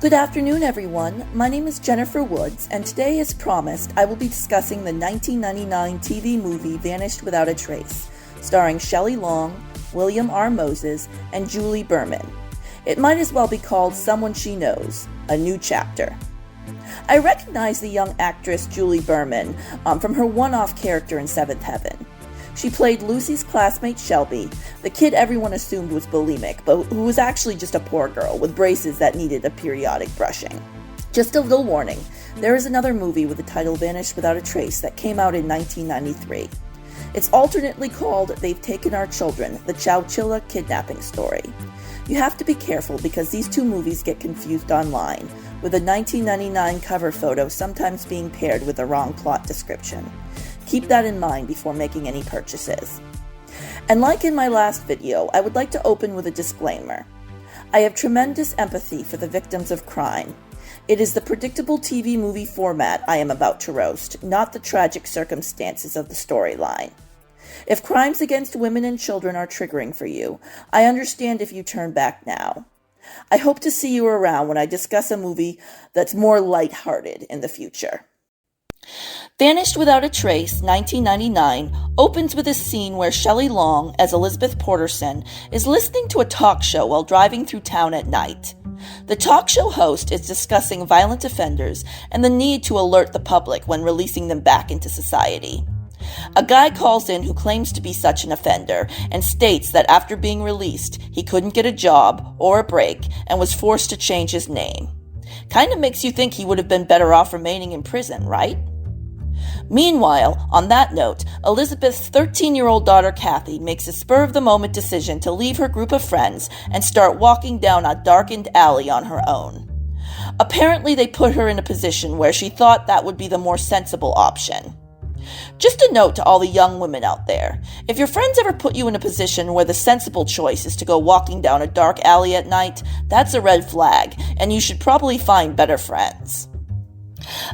Good afternoon, everyone. My name is Jennifer Woods, and today, as promised, I will be discussing the 1999 TV movie Vanished Without a Trace, starring Shelley Long, William R. Moses, and Julie Berman. It might as well be called Someone She Knows, A New Chapter. I recognize the young actress Julie Berman from her one-off character in Seventh Heaven. She played Lucy's classmate Shelby, the kid everyone assumed was bulimic, but who was actually just a poor girl with braces that needed a periodic brushing. Just a little warning, there is another movie with the title Vanished Without a Trace that came out in 1993. It's alternately called They've Taken Our Children, the Chowchilla Kidnapping Story. You have to be careful because these two movies get confused online, with a 1999 cover photo sometimes being paired with the wrong plot description. Keep that in mind before making any purchases. And like in my last video, I would like to open with a disclaimer. I have tremendous empathy for the victims of crime. It is the predictable TV movie format I am about to roast, not the tragic circumstances of the storyline. If crimes against women and children are triggering for you, I understand if you turn back now. I hope to see you around when I discuss a movie that's more lighthearted in the future. Vanished Without a Trace, 1999, opens with a scene where Shelley Long, as Elizabeth Porterson, is listening to a talk show while driving through town at night. The talk show host is discussing violent offenders and the need to alert the public when releasing them back into society. A guy calls in who claims to be such an offender and states that after being released, he couldn't get a job or a break and was forced to change his name. Kinda makes you think he would have been better off remaining in prison, right? Meanwhile, on that note, Elizabeth's 13-year-old daughter Kathy makes a spur-of-the-moment decision to leave her group of friends and start walking down a darkened alley on her own. Apparently, they put her in a position where she thought that would be the more sensible option. Just a note to all the young women out there. If your friends ever put you in a position where the sensible choice is to go walking down a dark alley at night, that's a red flag, and you should probably find better friends.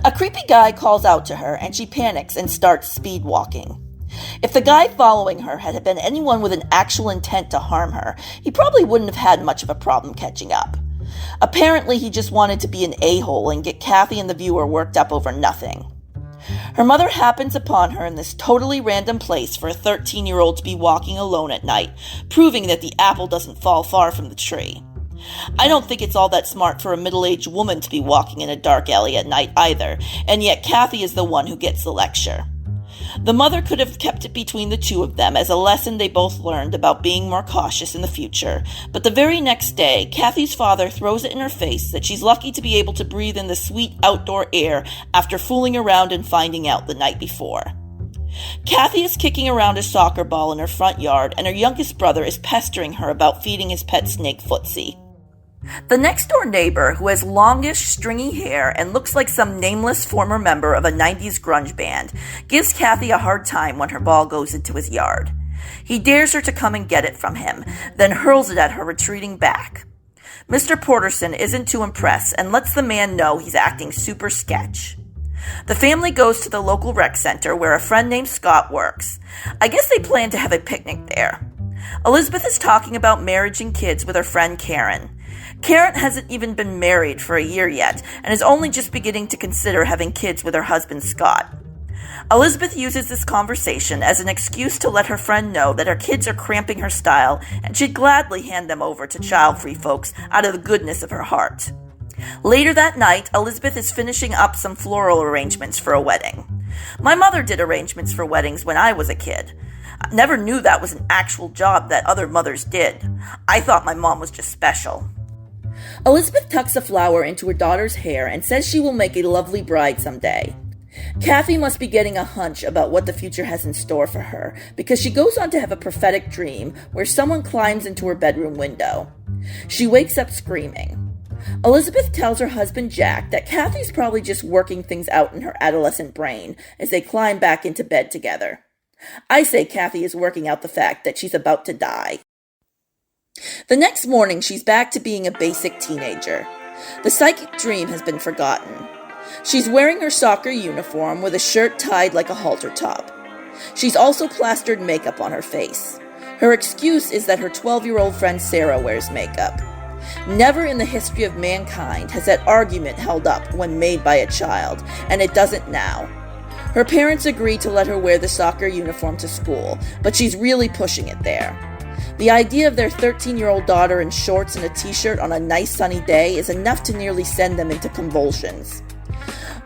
A creepy guy calls out to her, and she panics and starts speed walking. If the guy following her had been anyone with an actual intent to harm her, he probably wouldn't have had much of a problem catching up. Apparently, he just wanted to be an a-hole and get Kathy and the viewer worked up over nothing. Her mother happens upon her in this totally random place for a 13-year-old to be walking alone at night, proving that the apple doesn't fall far from the tree. I don't think it's all that smart for a middle-aged woman to be walking in a dark alley at night either, and yet Kathy is the one who gets the lecture. The mother could have kept it between the two of them as a lesson they both learned about being more cautious in the future, but the very next day, Kathy's father throws it in her face that she's lucky to be able to breathe in the sweet outdoor air after fooling around and finding out the night before. Kathy is kicking around a soccer ball in her front yard, and her youngest brother is pestering her about feeding his pet snake Footsie. The next-door neighbor, who has longish, stringy hair and looks like some nameless former member of a 90s grunge band, gives Kathy a hard time when her ball goes into his yard. He dares her to come and get it from him, then hurls it at her retreating back. Mr. Porterson isn't too impressed and lets the man know he's acting super sketch. The family goes to the local rec center where a friend named Scott works. I guess they plan to have a picnic there. Elizabeth is talking about marriage and kids with her friend Karen. Karen hasn't even been married for a year yet and is only just beginning to consider having kids with her husband Scott. Elizabeth uses this conversation as an excuse to let her friend know that her kids are cramping her style and she'd gladly hand them over to child-free folks out of the goodness of her heart. Later that night, Elizabeth is finishing up some floral arrangements for a wedding. My mother did arrangements for weddings when I was a kid. I never knew that was an actual job that other mothers did. I thought my mom was just special. Elizabeth tucks a flower into her daughter's hair and says she will make a lovely bride someday. Kathy must be getting a hunch about what the future has in store for her, because she goes on to have a prophetic dream where someone climbs into her bedroom window. She wakes up screaming. Elizabeth tells her husband Jack that Kathy's probably just working things out in her adolescent brain as they climb back into bed together. I say Kathy is working out the fact that she's about to die. The next morning, she's back to being a basic teenager. The psychic dream has been forgotten. She's wearing her soccer uniform with a shirt tied like a halter top. She's also plastered makeup on her face. Her excuse is that her 12-year-old friend Sarah wears makeup. Never in the history of mankind has that argument held up when made by a child, and it doesn't now. Her parents agree to let her wear the soccer uniform to school, but she's really pushing it there. The idea of their 13-year-old daughter in shorts and a t-shirt on a nice sunny day is enough to nearly send them into convulsions.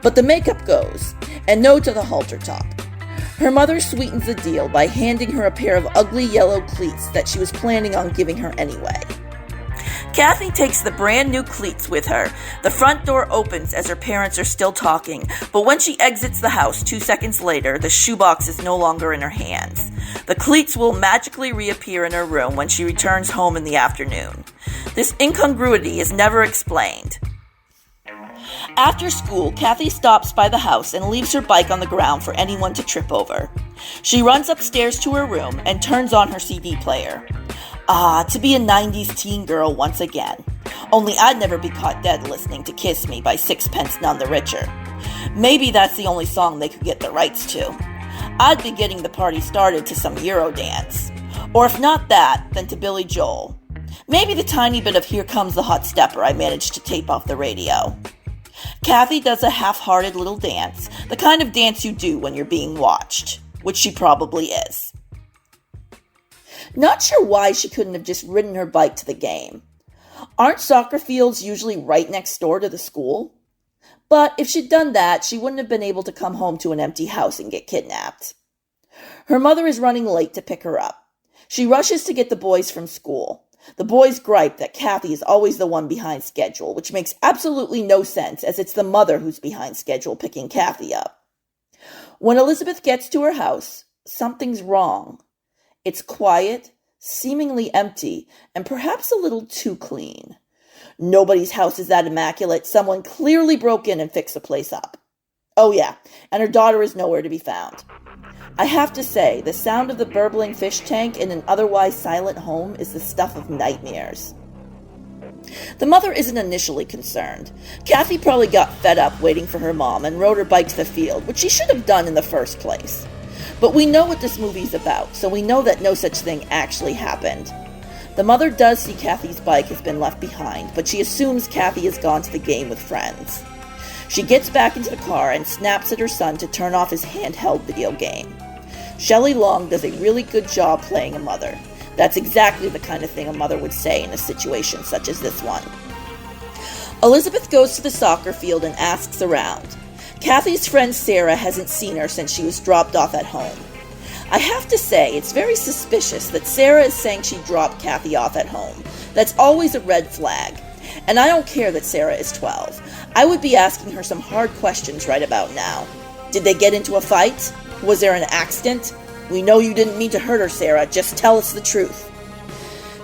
But the makeup goes, and no to the halter top. Her mother sweetens the deal by handing her a pair of ugly yellow cleats that she was planning on giving her anyway. Kathy takes the brand new cleats with her. The front door opens as her parents are still talking, but when she exits the house 2 seconds later, the shoebox is no longer in her hands. The cleats will magically reappear in her room when she returns home in the afternoon. This incongruity is never explained. After school, Kathy stops by the house and leaves her bike on the ground for anyone to trip over. She runs upstairs to her room and turns on her CD player. To be a 90s teen girl once again. Only I'd never be caught dead listening to Kiss Me by Sixpence None the Richer. Maybe that's the only song they could get the rights to. I'd be getting the party started to some Eurodance. Or if not that, then to Billy Joel. Maybe the tiny bit of Here Comes the Hot Stepper I managed to tape off the radio. Kathy does a half-hearted little dance, the kind of dance you do when you're being watched, which she probably is. Not sure why she couldn't have just ridden her bike to the game. Aren't soccer fields usually right next door to the school? But if she'd done that, she wouldn't have been able to come home to an empty house and get kidnapped. Her mother is running late to pick her up. She rushes to get the boys from school. The boys gripe that Kathy is always the one behind schedule, which makes absolutely no sense as it's the mother who's behind schedule picking Kathy up. When Elizabeth gets to her house, something's wrong. It's quiet, seemingly empty, and perhaps a little too clean. Nobody's house is that immaculate. Someone clearly broke in and fixed the place up. Oh yeah, and her daughter is nowhere to be found. I have to say, the sound of the burbling fish tank in an otherwise silent home is the stuff of nightmares. The mother isn't initially concerned. Kathy probably got fed up waiting for her mom and rode her bike to the field, which she should have done in the first place. But we know what this movie's about, so we know that no such thing actually happened. The mother does see Kathy's bike has been left behind, but she assumes Kathy has gone to the game with friends. She gets back into the car and snaps at her son to turn off his handheld video game. Shelley Long does a really good job playing a mother. That's exactly the kind of thing a mother would say in a situation such as this one. Elizabeth goes to the soccer field and asks around. Kathy's friend Sarah hasn't seen her since she was dropped off at home. I have to say, it's very suspicious that Sarah is saying she dropped Kathy off at home. That's always a red flag. And I don't care that Sarah is 12. I would be asking her some hard questions right about now. Did they get into a fight? Was there an accident? We know you didn't mean to hurt her, Sarah. Just tell us the truth.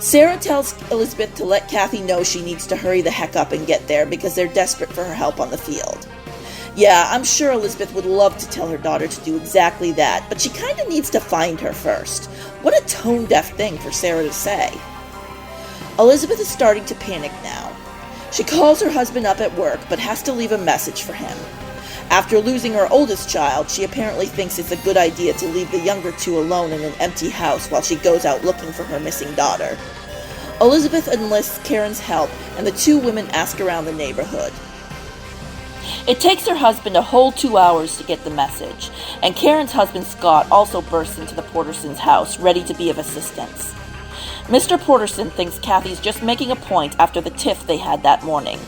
Sarah tells Elizabeth to let Kathy know she needs to hurry the heck up and get there because they're desperate for her help on the field. Yeah, I'm sure Elizabeth would love to tell her daughter to do exactly that, but she kind of needs to find her first. What a tone-deaf thing for Sarah to say. Elizabeth is starting to panic now. She calls her husband up at work, but has to leave a message for him. After losing her oldest child, she apparently thinks it's a good idea to leave the younger two alone in an empty house while she goes out looking for her missing daughter. Elizabeth enlists Karen's help, and the two women ask around the neighborhood. It takes her husband a whole 2 hours to get the message, and Karen's husband Scott also bursts into the Portersons' house, ready to be of assistance. Mr. Porterson thinks Kathy's just making a point after the tiff they had that morning.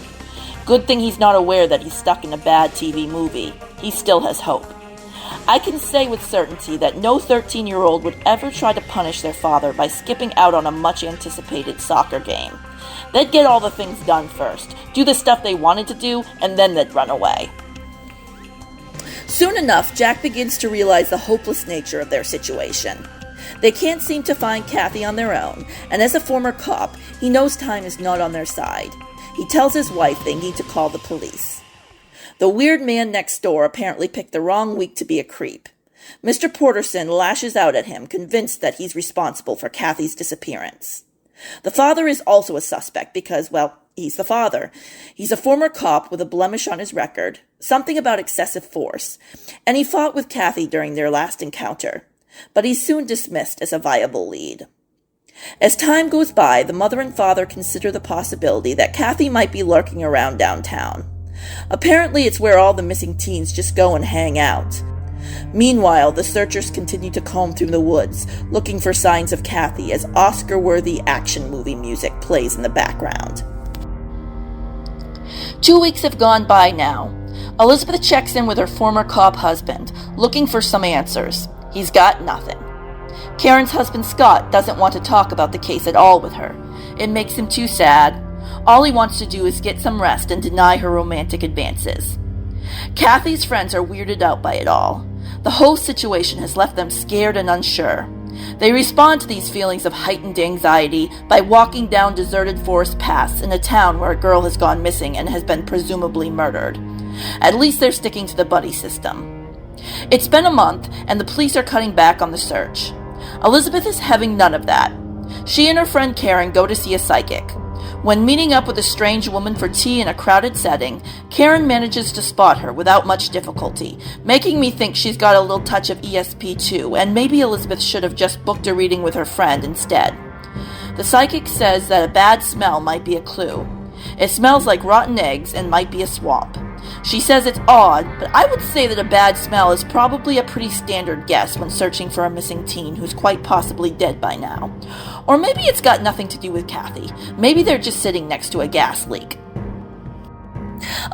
Good thing he's not aware that he's stuck in a bad TV movie. He still has hope. I can say with certainty that no 13-year-old would ever try to punish their father by skipping out on a much-anticipated soccer game. They'd get all the things done first, do the stuff they wanted to do, and then they'd run away. Soon enough, Jack begins to realize the hopeless nature of their situation. They can't seem to find Kathy on their own, and as a former cop, he knows time is not on their side. He tells his wife they need to call the police. The weird man next door apparently picked the wrong week to be a creep. Mr. Porterson lashes out at him, convinced that he's responsible for Kathy's disappearance. The father is also a suspect because, well, he's the father. He's a former cop with a blemish on his record, something about excessive force, and he fought with Kathy during their last encounter. But he's soon dismissed as a viable lead. As time goes by, the mother and father consider the possibility that Kathy might be lurking around downtown. Apparently, it's where all the missing teens just go and hang out. Meanwhile, the searchers continue to comb through the woods, looking for signs of Kathy as Oscar-worthy action movie music plays in the background. 2 weeks have gone by now. Elizabeth checks in with her former cop husband, looking for some answers. He's got nothing. Karen's husband Scott doesn't want to talk about the case at all with her. It makes him too sad. All he wants to do is get some rest and deny her romantic advances. Kathy's friends are weirded out by it all. The whole situation has left them scared and unsure. They respond to these feelings of heightened anxiety by walking down deserted forest paths in a town where a girl has gone missing and has been presumably murdered. At least they're sticking to the buddy system. It's been a month, and the police are cutting back on the search. Elizabeth is having none of that. She and her friend Karen go to see a psychic. When meeting up with a strange woman for tea in a crowded setting, Karen manages to spot her without much difficulty, making me think she's got a little touch of ESP too, and maybe Elizabeth should have just booked a reading with her friend instead. The psychic says that a bad smell might be a clue. It smells like rotten eggs and might be a swamp. She says it's odd, but I would say that a bad smell is probably a pretty standard guess when searching for a missing teen who's quite possibly dead by now. Or maybe it's got nothing to do with Kathy. Maybe they're just sitting next to a gas leak.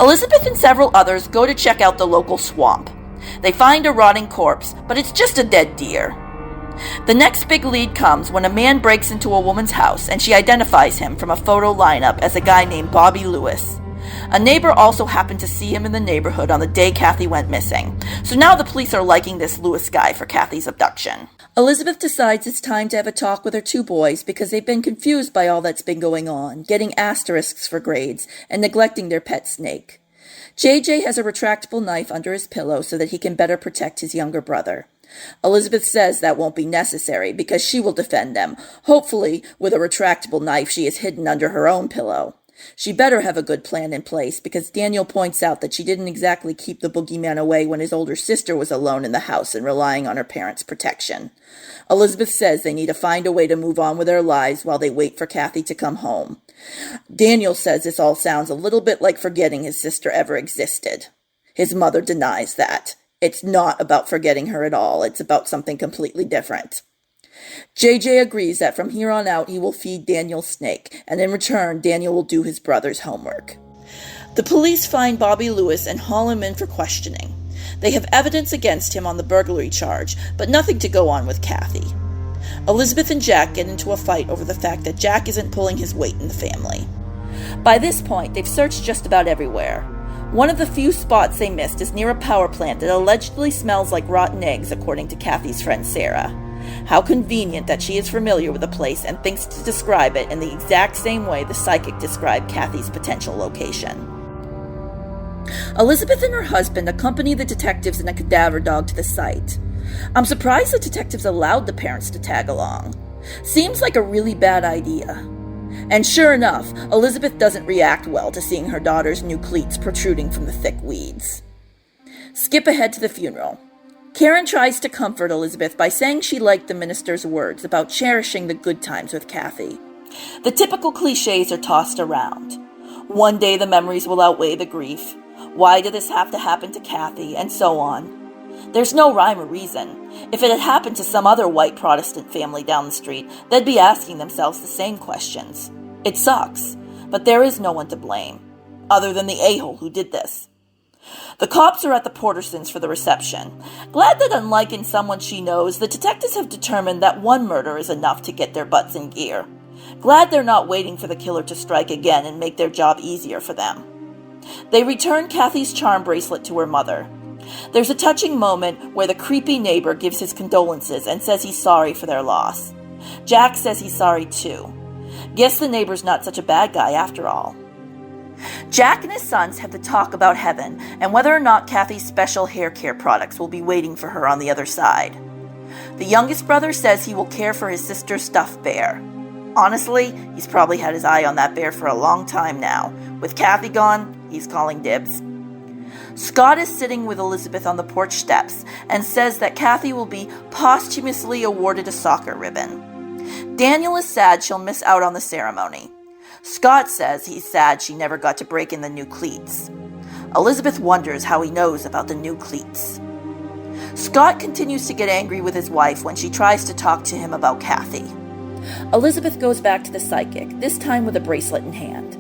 Elizabeth and several others go to check out the local swamp. They find a rotting corpse, but it's just a dead deer. The next big lead comes when a man breaks into a woman's house and she identifies him from a photo lineup as a guy named Bobby Lewis. A neighbor also happened to see him in the neighborhood on the day Kathy went missing, so now the police are liking this Lewis guy for Kathy's abduction. Elizabeth decides it's time to have a talk with her two boys because they've been confused by all that's been going on, getting asterisks for grades, and neglecting their pet snake. JJ has a retractable knife under his pillow so that he can better protect his younger brother. Elizabeth says that won't be necessary because she will defend them, hopefully with a retractable knife she has hidden under her own pillow. She better have a good plan in place because Daniel points out that she didn't exactly keep the boogeyman away when his older sister was alone in the house and relying on her parents' protection. Elizabeth says they need to find a way to move on with their lives while they wait for Kathy to come home. Daniel says this all sounds a little bit like forgetting his sister ever existed. His mother denies that. It's not about forgetting her at all. It's about something completely different. JJ agrees that from here on out he will feed Daniel snake, and in return Daniel will do his brother's homework. The police find Bobby Lewis and haul him in for questioning. They have evidence against him on the burglary charge, but nothing to go on with Kathy. Elizabeth and Jack get into a fight over the fact that Jack isn't pulling his weight in the family. By this point, they've searched just about everywhere. One of the few spots they missed is near a power plant that allegedly smells like rotten eggs, according to Kathy's friend Sarah. How convenient that she is familiar with the place and thinks to describe it in the exact same way the psychic described Kathy's potential location. Elizabeth and her husband accompany the detectives and a cadaver dog to the site. I'm surprised the detectives allowed the parents to tag along. Seems like a really bad idea. And sure enough, Elizabeth doesn't react well to seeing her daughter's new cleats protruding from the thick weeds. Skip ahead to the funeral. Karen tries to comfort Elizabeth by saying she liked the minister's words about cherishing the good times with Kathy. The typical cliches are tossed around. One day the memories will outweigh the grief. Why did this have to happen to Kathy? And so on. There's no rhyme or reason. If it had happened to some other white Protestant family down the street, they'd be asking themselves the same questions. It sucks, but there is no one to blame, other than the a-hole who did this. The cops are at the Portersons for the reception. Glad that unlike in someone she knows, the detectives have determined that one murder is enough to get their butts in gear. Glad they're not waiting for the killer to strike again and make their job easier for them. They return Kathy's charm bracelet to her mother. There's a touching moment where the creepy neighbor gives his condolences and says he's sorry for their loss. Jack says he's sorry too. Guess the neighbor's not such a bad guy after all. Jack and his sons have to talk about heaven and whether or not Kathy's special hair care products will be waiting for her on the other side. The youngest brother says he will care for his sister's stuffed bear. Honestly, he's probably had his eye on that bear for a long time now. With Kathy gone, he's calling dibs. Scott is sitting with Elizabeth on the porch steps and says that Kathy will be posthumously awarded a soccer ribbon. Daniel is sad she'll miss out on the ceremony. Scott says he's sad she never got to break in the new cleats. Elizabeth wonders how he knows about the new cleats. Scott continues to get angry with his wife when she tries to talk to him about Kathy. Elizabeth goes back to the psychic, this time with a bracelet in hand.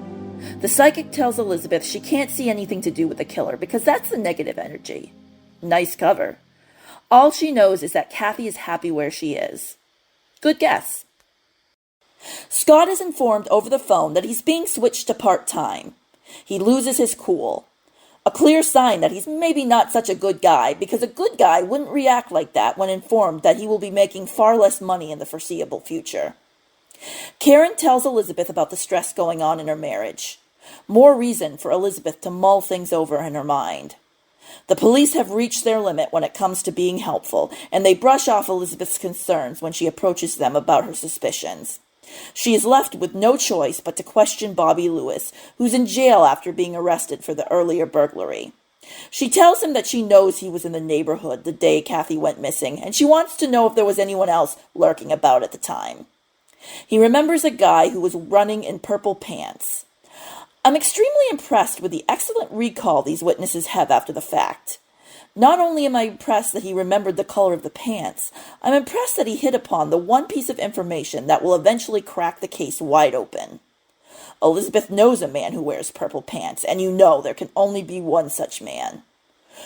The psychic tells Elizabeth she can't see anything to do with the killer because that's the negative energy. Nice cover. All she knows is that Kathy is happy where she is. Good guess. Scott is informed over the phone that he's being switched to part-time. He loses his cool. A clear sign that he's maybe not such a good guy, because a good guy wouldn't react like that when informed that he will be making far less money in the foreseeable future. Karen tells Elizabeth about the stress going on in her marriage. More reason for Elizabeth to mull things over in her mind. The police have reached their limit when it comes to being helpful, and they brush off Elizabeth's concerns when she approaches them about her suspicions. She is left with no choice but to question Bobby Lewis, who's in jail after being arrested for the earlier burglary. She tells him that she knows he was in the neighborhood the day Kathy went missing, and she wants to know if there was anyone else lurking about at the time. He remembers a guy who was running in purple pants. I'm extremely impressed with the excellent recall these witnesses have after the fact. Not only am I impressed that he remembered the color of the pants, I'm impressed that he hit upon the one piece of information that will eventually crack the case wide open. Elizabeth knows a man who wears purple pants, and you know there can only be one such man.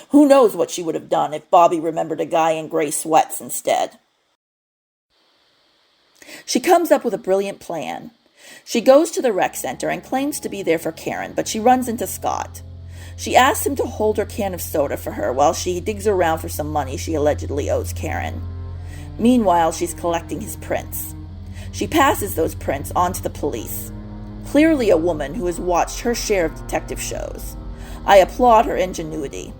Who knows what she would have done if Bobby remembered a guy in gray sweats instead? She comes up with a brilliant plan. She goes to the rec center and claims to be there for Karen, but she runs into Scott. She asks him to hold her can of soda for her while she digs around for some money she allegedly owes Karen. Meanwhile, she's collecting his prints. She passes those prints on to the police. Clearly a woman who has watched her share of detective shows. I applaud her ingenuity.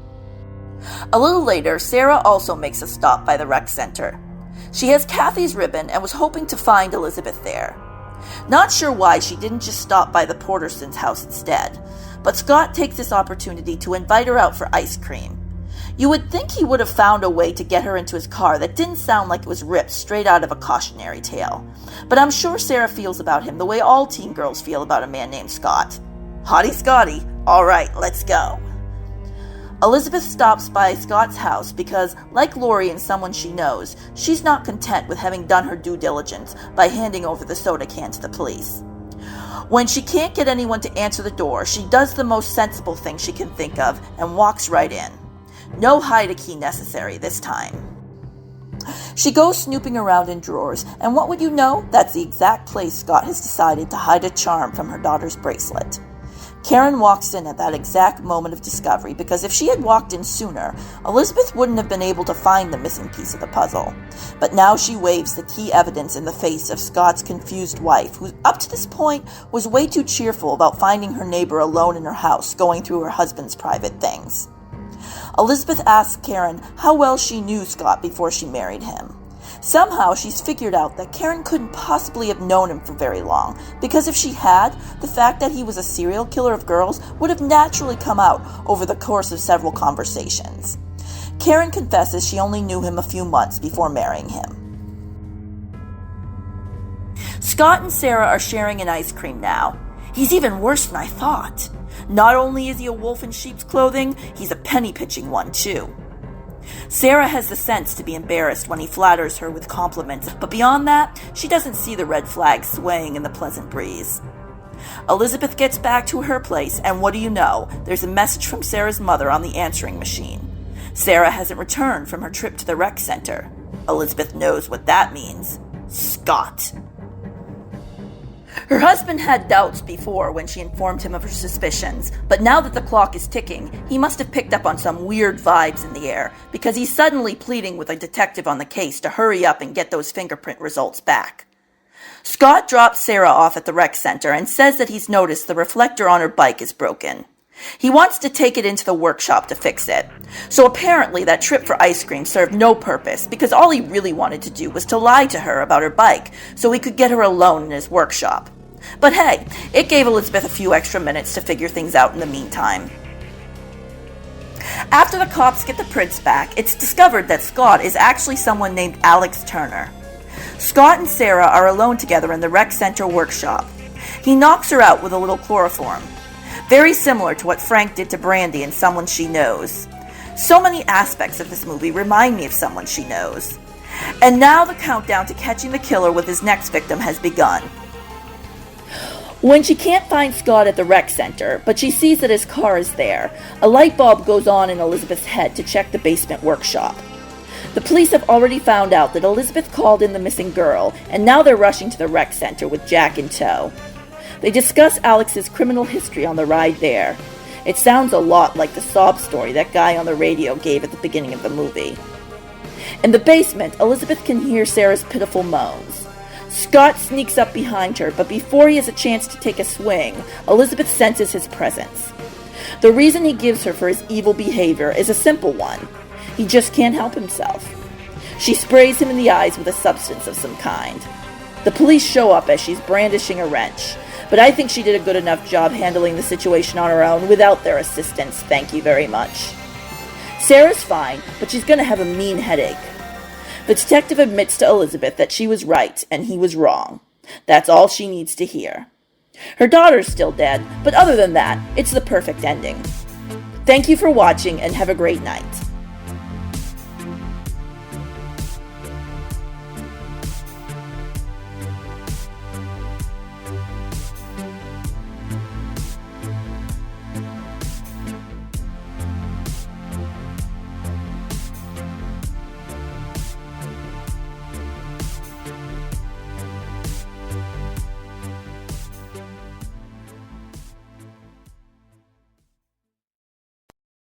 A little later, Sarah also makes a stop by the rec center. She has Kathy's ribbon and was hoping to find Elizabeth there. Not sure why she didn't just stop by the Porterson's house instead, but Scott takes this opportunity to invite her out for ice cream. You would think he would have found a way to get her into his car that didn't sound like it was ripped straight out of a cautionary tale. But I'm sure Sarah feels about him the way all teen girls feel about a man named Scott. Hottie Scotty, all right, let's go. Elizabeth stops by Scott's house because, like Lori and someone she knows, she's not content with having done her due diligence by handing over the soda can to the police. When she can't get anyone to answer the door, she does the most sensible thing she can think of and walks right in. No hide-a-key necessary this time. She goes snooping around in drawers, and what would you know? That's the exact place Scott has decided to hide a charm from her daughter's bracelet. Karen walks in at that exact moment of discovery because if she had walked in sooner, Elizabeth wouldn't have been able to find the missing piece of the puzzle. But now she waves the key evidence in the face of Scott's confused wife, who up to this point was way too cheerful about finding her neighbor alone in her house going through her husband's private things. Elizabeth asks Karen how well she knew Scott before she married him. Somehow she's figured out that Karen couldn't possibly have known him for very long, because if she had, the fact that he was a serial killer of girls would have naturally come out over the course of several conversations. Karen confesses she only knew him a few months before marrying him. Scott and Sarah are sharing an ice cream now. He's even worse than I thought. Not only is he a wolf in sheep's clothing, he's a penny-pitching one too. Sarah has the sense to be embarrassed when he flatters her with compliments, but beyond that, she doesn't see the red flag swaying in the pleasant breeze. Elizabeth gets back to her place, and what do you know? There's a message from Sarah's mother on the answering machine. Sarah hasn't returned from her trip to the rec center. Elizabeth knows what that means. Scott. Her husband had doubts before when she informed him of her suspicions, but now that the clock is ticking, he must have picked up on some weird vibes in the air, because he's suddenly pleading with a detective on the case to hurry up and get those fingerprint results back. Scott drops Sarah off at the rec center and says that he's noticed the reflector on her bike is broken. He wants to take it into the workshop to fix it. So apparently that trip for ice cream served no purpose, because all he really wanted to do was to lie to her about her bike so he could get her alone in his workshop. But hey, it gave Elizabeth a few extra minutes to figure things out in the meantime. After the cops get the prints back, it's discovered that Scott is actually someone named Alex Turner. Scott and Sarah are alone together in the rec center workshop. He knocks her out with a little chloroform. Very similar to what Frank did to Brandy in Someone She Knows. So many aspects of this movie remind me of Someone She Knows. And now the countdown to catching the killer with his next victim has begun. When she can't find Scott at the rec center, but she sees that his car is there, a light bulb goes on in Elizabeth's head to check the basement workshop. The police have already found out that Elizabeth called in the missing girl, and now they're rushing to the rec center with Jack in tow. They discuss Alex's criminal history on the ride there. It sounds a lot like the sob story that guy on the radio gave at the beginning of the movie. In the basement, Elizabeth can hear Sarah's pitiful moans. Scott sneaks up behind her, but before he has a chance to take a swing, Elizabeth senses his presence. The reason he gives her for his evil behavior is a simple one. He just can't help himself. She sprays him in the eyes with a substance of some kind. The police show up as she's brandishing a wrench, but I think she did a good enough job handling the situation on her own without their assistance, thank you very much. Sarah's fine, but she's going to have a mean headache. The detective admits to Elizabeth that she was right and he was wrong. That's all she needs to hear. Her daughter's still dead, but other than that, it's the perfect ending. Thank you for watching and have a great night.